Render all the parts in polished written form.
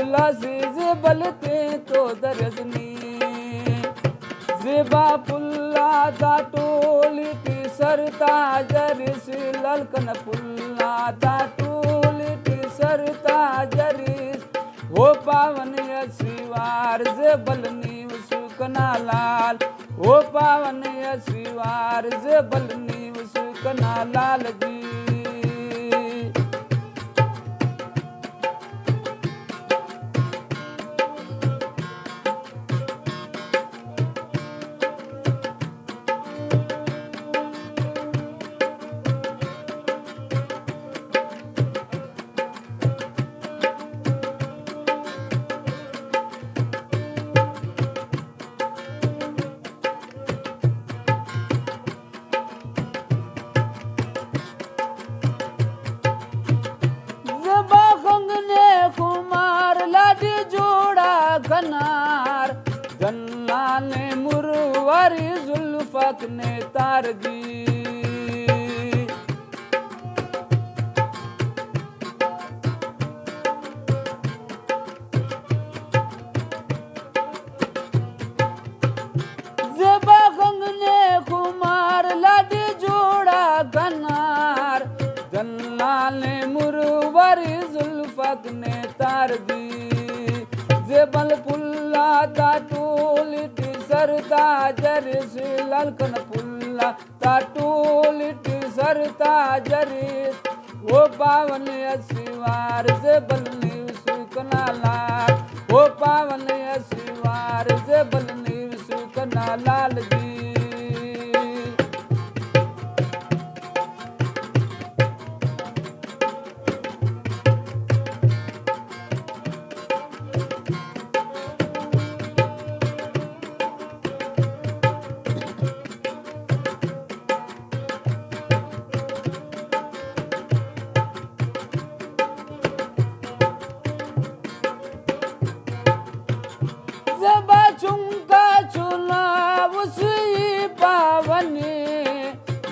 फुलासी जे बलते तो दरजनी जेबा फुल्ला दाटोली टी सरता जरिस ललकन फुल्ला दाटोली टी सरता जरिस हो पावन असीवार जे बलनी उसकना लाल हो पावन असीवार जे बलनी उसकना लाल जी कनार जन्ना ने मुरवारी जुल्फत ने तार दी जेबा गंग ने कुमार लाडी जोड़ा कनार जन्ना ने मुरवारी जुल्फत ने तार दी जेबल पुल्ला ताटोली टी सरता जरिस ललकन पुल्ला ताटोली टी सरता जरिस वो पावन असीवार जेबल नी सुकना लाल वो पावन असीवार जेबल नी सुकना लाल जी चुंका चुनाव सुई पावने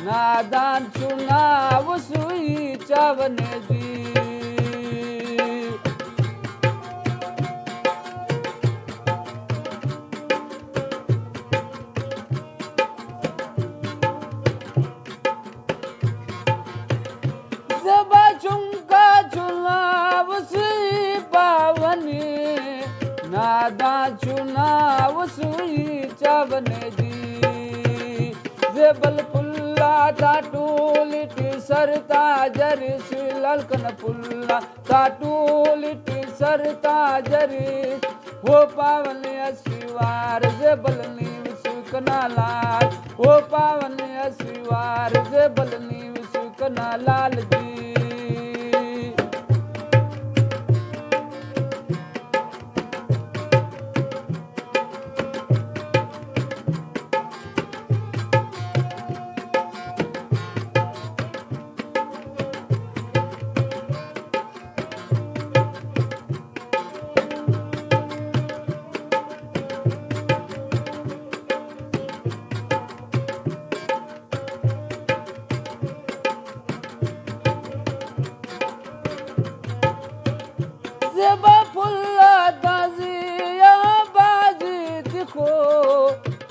नादान चुनाव सुई चावने दी जबा चुंका चुनाव सुई पावने नादा चुनाव सुई चावने दी जेबल पुल्ला ताटोली टी सरता जरिस ललकन पुल्ला ताटोली टी सरता जरिस हो पावन असीवार जेबल नी सुकना लाल हो पावन असीवार जेबल नी सुकना लाल जी जेबा फुल्ला दाजिया बाजी दिखो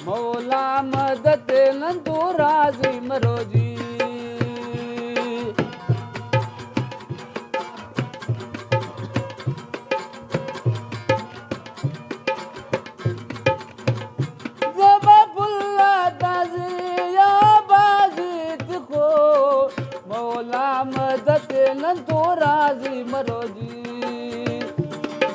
मौला मदद नंदू राजी मरोजी जेबा फुल्ला दाजिया बाजी दिखो मौला मदद नंदू राजी मरोजी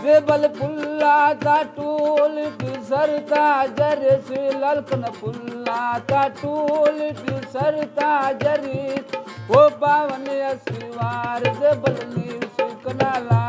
जेबल पुल्ला ताटोली टी सरता जरिस ललकन पुल्ला ताटोली टी सरता जरिस वो पावन असीवार जेबल नी सुकना लाल